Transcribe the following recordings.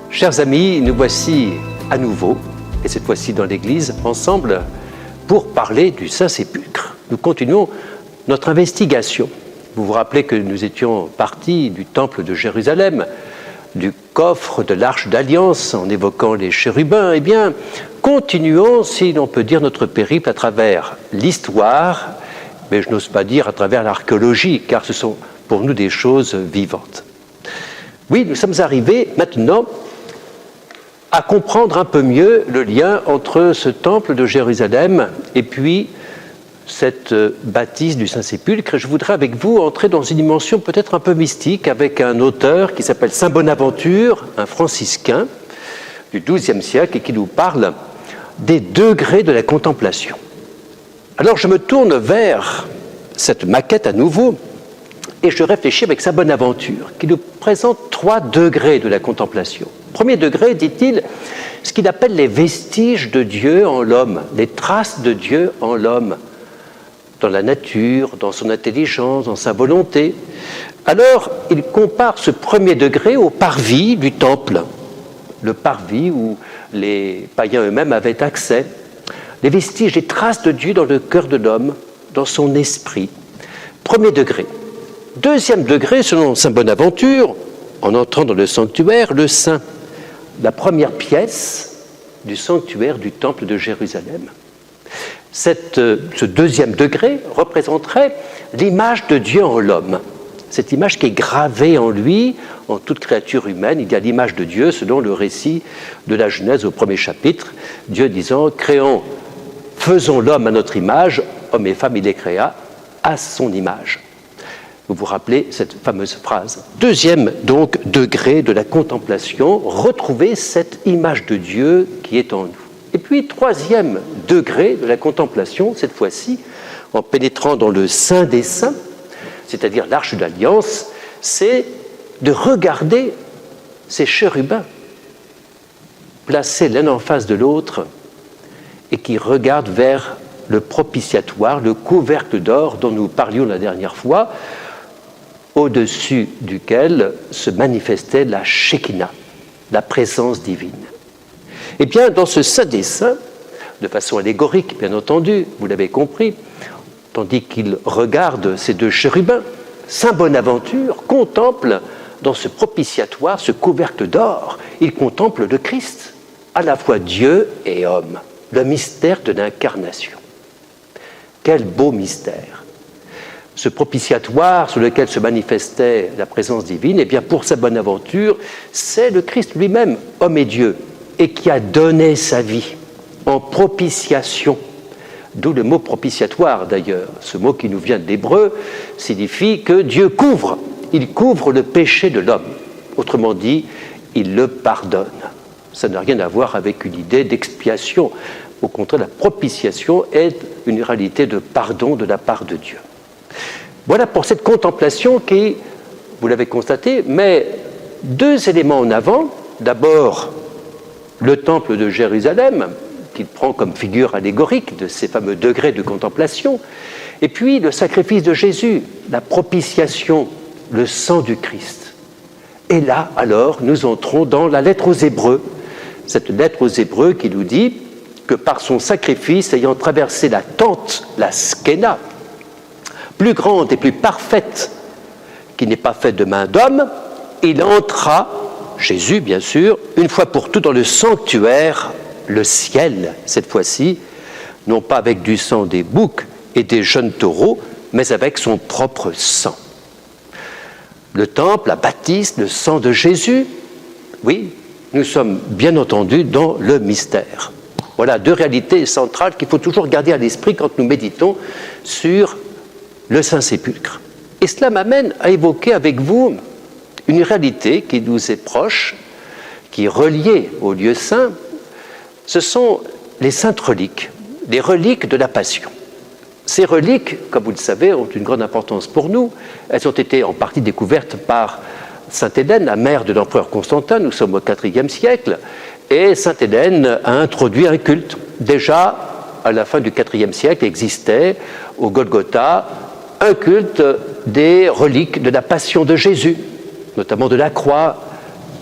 Chers amis, nous voici à nouveau, et cette fois-ci dans l'Église, ensemble pour parler du Saint-Sépulcre. Nous continuons notre investigation. Vous vous rappelez que nous étions partis du temple de Jérusalem, du coffre de l'Arche d'Alliance, en évoquant les chérubins. Eh bien, continuons, si l'on peut dire, notre périple à travers l'histoire, mais je n'ose pas dire à travers l'archéologie, car ce sont pour nous des choses vivantes. Oui, nous sommes arrivés maintenant à comprendre un peu mieux le lien entre ce temple de Jérusalem et puis cette bâtisse du Saint-Sépulcre. Et je voudrais avec vous entrer dans une dimension peut-être un peu mystique avec un auteur qui s'appelle Saint Bonaventure, un franciscain du XIIe siècle et qui nous parle des degrés de la contemplation. Alors je me tourne vers cette maquette à nouveau et je réfléchis avec Saint Bonaventure qui nous présente 3 degrés de la contemplation. Premier degré, dit-il, ce qu'il appelle les vestiges de Dieu en l'homme, les traces de Dieu en l'homme, dans la nature, dans son intelligence, dans sa volonté. Alors, il compare ce premier degré au parvis du temple, le parvis où les païens eux-mêmes avaient accès, les vestiges, les traces de Dieu dans le cœur de l'homme, dans son esprit. Premier degré. Deuxième degré, selon saint Bonaventure, en entrant dans le sanctuaire, le saint, la première pièce du sanctuaire du temple de Jérusalem. Ce deuxième degré représenterait l'image de Dieu en l'homme. Cette image qui est gravée en lui, en toute créature humaine. Il y a l'image de Dieu selon le récit de la Genèse au premier chapitre. Dieu disant « Créons, faisons l'homme à notre image, homme et femme il les créa à son image ». Vous vous rappelez cette fameuse phrase. Deuxième donc degré de la contemplation, retrouver cette image de Dieu qui est en nous. Et puis troisième degré de la contemplation, cette fois-ci, en pénétrant dans le Saint des Saints, c'est-à-dire l'Arche d'Alliance, c'est de regarder ces chérubins placés l'un en face de l'autre et qui regardent vers le propitiatoire, le couvercle d'or dont nous parlions la dernière fois, au-dessus duquel se manifestait la Shekinah, la présence divine. Eh bien, dans ce Saint des Saints, de façon allégorique, bien entendu, vous l'avez compris, tandis qu'il regarde ces 2 chérubins, saint Bonaventure contemple dans ce propitiatoire, ce couvercle d'or, il contemple le Christ, à la fois Dieu et homme, le mystère de l'incarnation. Quel beau mystère! Ce propitiatoire sur lequel se manifestait la présence divine, eh bien pour saint Bonaventure, c'est le Christ lui-même, homme et Dieu, et qui a donné sa vie en propitiation. D'où le mot propitiatoire d'ailleurs. Ce mot qui nous vient de l'hébreu signifie que Dieu couvre, il couvre le péché de l'homme. Autrement dit, il le pardonne. Ça n'a rien à voir avec une idée d'expiation. Au contraire, la propitiation est une réalité de pardon de la part de Dieu. Voilà pour cette contemplation qui, vous l'avez constaté, met 2 éléments en avant. D'abord, le temple de Jérusalem, qu'il prend comme figure allégorique de ces fameux degrés de contemplation, et puis le sacrifice de Jésus, la propitiation, le sang du Christ. Et là, alors, nous entrons dans la lettre aux Hébreux, cette lettre aux Hébreux qui nous dit que par son sacrifice, ayant traversé la tente, la Skéna, plus grande et plus parfaite, qui n'est pas faite de main d'homme, il entra, Jésus bien sûr, une fois pour toutes dans le sanctuaire, le ciel, cette fois-ci, non pas avec du sang des boucs et des jeunes taureaux, mais avec son propre sang. Le temple, la baptiste, le sang de Jésus, oui, nous sommes bien entendu dans le mystère. Voilà 2 réalités centrales qu'il faut toujours garder à l'esprit quand nous méditons sur le Saint-Sépulcre. Et cela m'amène à évoquer avec vous une réalité qui nous est proche, qui est reliée au lieu saint. Ce sont les saintes reliques, les reliques de la Passion. Ces reliques, comme vous le savez, ont une grande importance pour nous. Elles ont été en partie découvertes par sainte Hélène, la mère de l'empereur Constantin. Nous sommes au IVe siècle. Et sainte Hélène a introduit un culte. Déjà, à la fin du IVe siècle, existait au Golgotha un culte des reliques de la Passion de Jésus, notamment de la croix,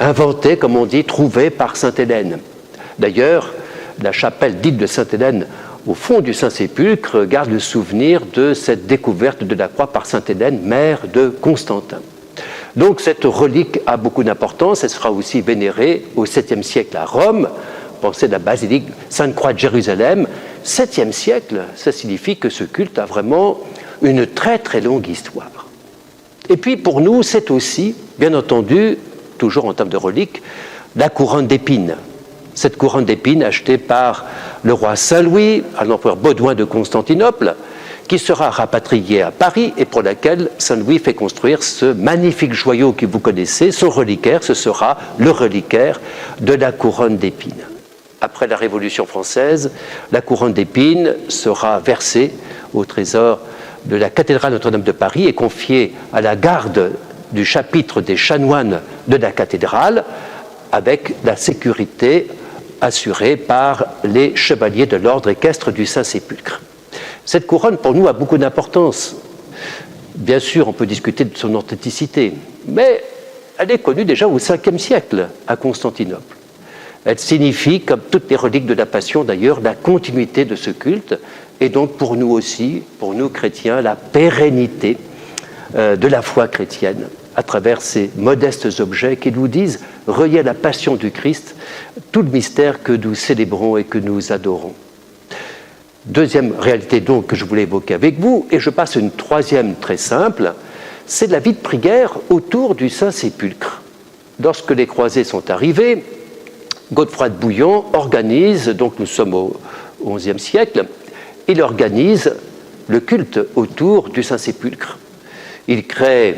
inventé, comme on dit, trouvé par sainte Hélène. D'ailleurs, la chapelle dite de sainte Hélène au fond du Saint-Sépulcre garde le souvenir de cette découverte de la croix par sainte Hélène, mère de Constantin. Donc cette relique a beaucoup d'importance, elle sera aussi vénérée au 7e siècle à Rome. Pensez à la basilique Sainte-Croix de Jérusalem. 7e siècle, ça signifie que ce culte a vraiment une très très longue histoire. Et puis pour nous, c'est aussi, bien entendu, toujours en termes de relique, la couronne d'épines. Cette couronne d'épines achetée par le roi Saint-Louis à l'empereur Baudouin de Constantinople, qui sera rapatriée à Paris et pour laquelle Saint-Louis fait construire ce magnifique joyau que vous connaissez, son reliquaire, ce sera le reliquaire de la couronne d'épines. Après la Révolution française, la couronne d'épines sera versée au trésor de la cathédrale Notre-Dame de Paris et confiée à la garde du chapitre des chanoines de la cathédrale, avec la sécurité assurée par les chevaliers de l'ordre équestre du Saint-Sépulcre. Cette couronne, pour nous, a beaucoup d'importance. Bien sûr, on peut discuter de son authenticité, mais elle est connue déjà au 5e siècle à Constantinople. Elle signifie, comme toutes les reliques de la Passion d'ailleurs, la continuité de ce culte, et donc pour nous aussi, pour nous chrétiens, la pérennité de la foi chrétienne, à travers ces modestes objets qui nous disent relier à la passion du Christ tout le mystère que nous célébrons et que nous adorons. Deuxième réalité donc que je voulais évoquer avec vous, et je passe à une troisième très simple, c'est la vie de prière autour du Saint-Sépulcre. Lorsque les croisés sont arrivés, Godefroy de Bouillon organise, donc nous sommes au XIe siècle, il organise le culte autour du Saint-Sépulcre. Il crée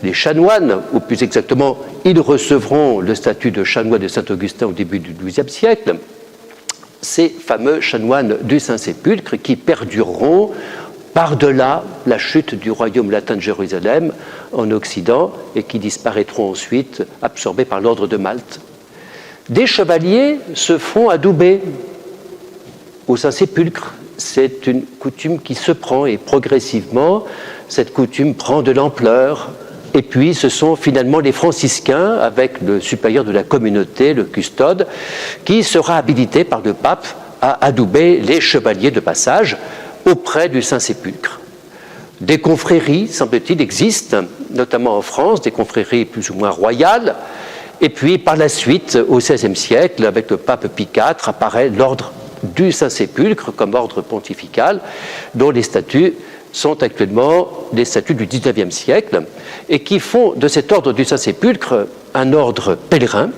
les chanoines, ou plus exactement, ils recevront le statut de chanoine de Saint-Augustin au début du XIIe siècle, ces fameux chanoines du Saint-Sépulcre qui perdureront par-delà la chute du royaume latin de Jérusalem en Occident et qui disparaîtront ensuite absorbés par l'ordre de Malte. Des chevaliers se font adouber au Saint-Sépulcre. C'est une coutume qui se prend et progressivement, cette coutume prend de l'ampleur. Et puis, ce sont finalement les franciscains, avec le supérieur de la communauté, le custode, qui sera habilité par le pape à adouber les chevaliers de passage auprès du Saint-Sépulcre. Des confréries, semble-t-il, existent, notamment en France, des confréries plus ou moins royales. Et puis, par la suite, au XVIe siècle, avec le pape Pie IV, apparaît l'ordre du Saint-Sépulcre comme ordre pontifical, dont les statuts sont actuellement des statuts du XIXe siècle et qui font de cet ordre du Saint-Sépulcre un ordre pèlerin,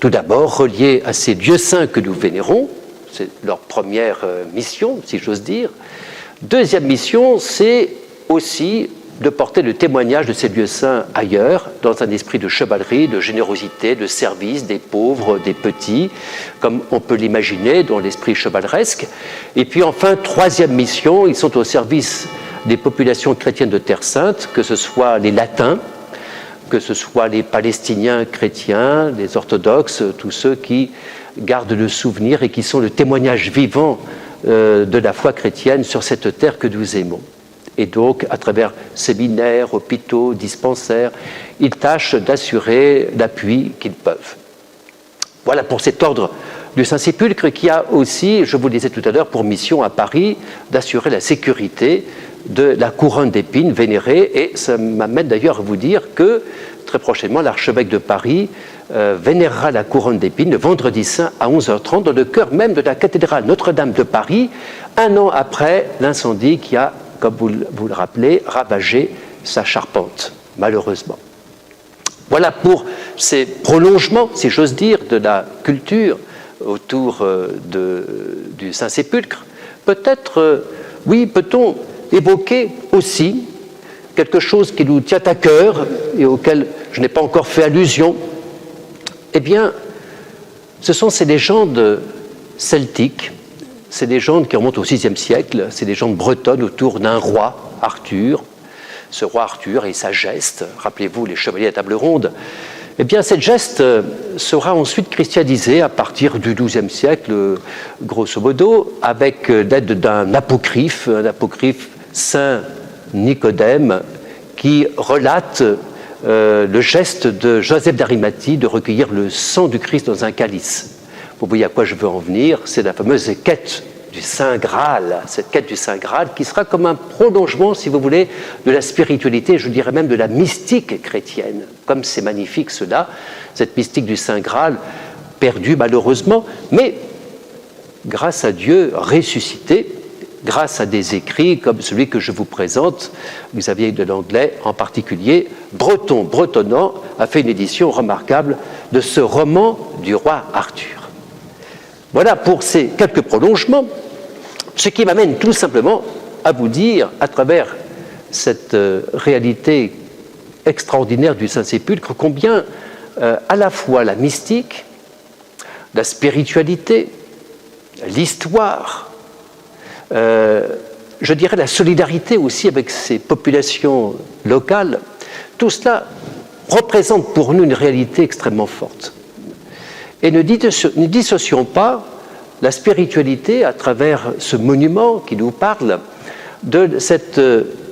tout d'abord relié à ces lieux saints que nous vénérons, c'est leur première mission, si j'ose dire. Deuxième mission, c'est aussi de porter le témoignage de ces lieux saints ailleurs, dans un esprit de chevalerie, de générosité, de service des pauvres, des petits, comme on peut l'imaginer dans l'esprit chevaleresque. Et puis enfin, troisième mission, ils sont au service des populations chrétiennes de Terre Sainte, que ce soit les latins, que ce soit les palestiniens chrétiens, les orthodoxes, tous ceux qui gardent le souvenir et qui sont le témoignage vivant de la foi chrétienne sur cette terre que nous aimons. Et donc, à travers séminaires, hôpitaux, dispensaires, ils tâchent d'assurer l'appui qu'ils peuvent. Voilà pour cet ordre du Saint-Sépulcre qui a aussi, je vous le disais tout à l'heure, pour mission à Paris d'assurer la sécurité de la couronne d'épines vénérée. Et ça m'amène d'ailleurs à vous dire que très prochainement, l'archevêque de Paris vénérera la couronne d'épines le vendredi saint à 11h30 dans le cœur même de la cathédrale Notre-Dame de Paris, un an après l'incendie qui a, comme vous le rappelez, ravagé sa charpente, malheureusement. Voilà pour ces prolongements, si j'ose dire, de la culture autour du Saint-Sépulcre. Peut-être, oui, peut-on évoquer aussi quelque chose qui nous tient à cœur et auquel je n'ai pas encore fait allusion. Eh bien, ce sont ces légendes celtiques, ces légendes qui remontent au VIe siècle, ces légendes bretonnes autour d'un roi, Arthur. Ce roi Arthur et sa geste, rappelez-vous les chevaliers à table ronde, eh bien cette geste sera ensuite christianisée à partir du XIIe siècle, grosso modo, avec l'aide d'un apocryphe, un apocryphe Saint Nicodème, qui relate le geste de Joseph d'Arimathie de recueillir le sang du Christ dans un calice. Vous voyez à quoi je veux en venir, c'est la fameuse quête du Saint Graal, cette quête du Saint Graal qui sera comme un prolongement, si vous voulez, de la spiritualité, je dirais même de la mystique chrétienne. Comme c'est magnifique cela, cette mystique du Saint Graal, perdue malheureusement, mais grâce à Dieu ressuscité, grâce à des écrits comme celui que je vous présente, Xavier de Langlais en particulier, bretonnant, a fait une édition remarquable de ce roman du roi Arthur. Voilà pour ces quelques prolongements, ce qui m'amène tout simplement à vous dire, à travers cette réalité extraordinaire du Saint-Sépulcre, combien à la fois la mystique, la spiritualité, l'histoire, je dirais la solidarité aussi avec ces populations locales, tout cela représente pour nous une réalité extrêmement forte. Et ne dissocions pas la spiritualité à travers ce monument qui nous parle de cette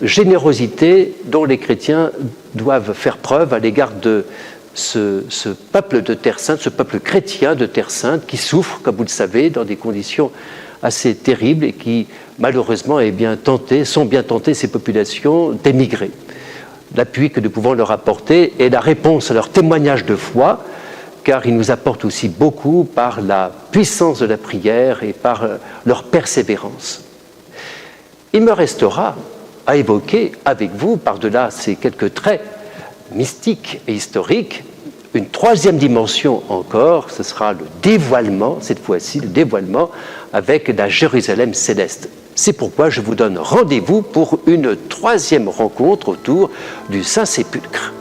générosité dont les chrétiens doivent faire preuve à l'égard de ce peuple de Terre Sainte, ce peuple chrétien de Terre Sainte qui souffre, comme vous le savez, dans des conditions assez terribles et qui, malheureusement, sont bien tentées, ces populations, d'émigrer. L'appui que nous pouvons leur apporter est la réponse à leur témoignage de foi, car ils nous apportent aussi beaucoup par la puissance de la prière et par leur persévérance. Il me restera à évoquer avec vous, par-delà ces quelques traits mystiques et historiques, une troisième dimension encore, ce sera le dévoilement, cette fois-ci, le dévoilement avec la Jérusalem céleste. C'est pourquoi je vous donne rendez-vous pour une troisième rencontre autour du Saint-Sépulcre.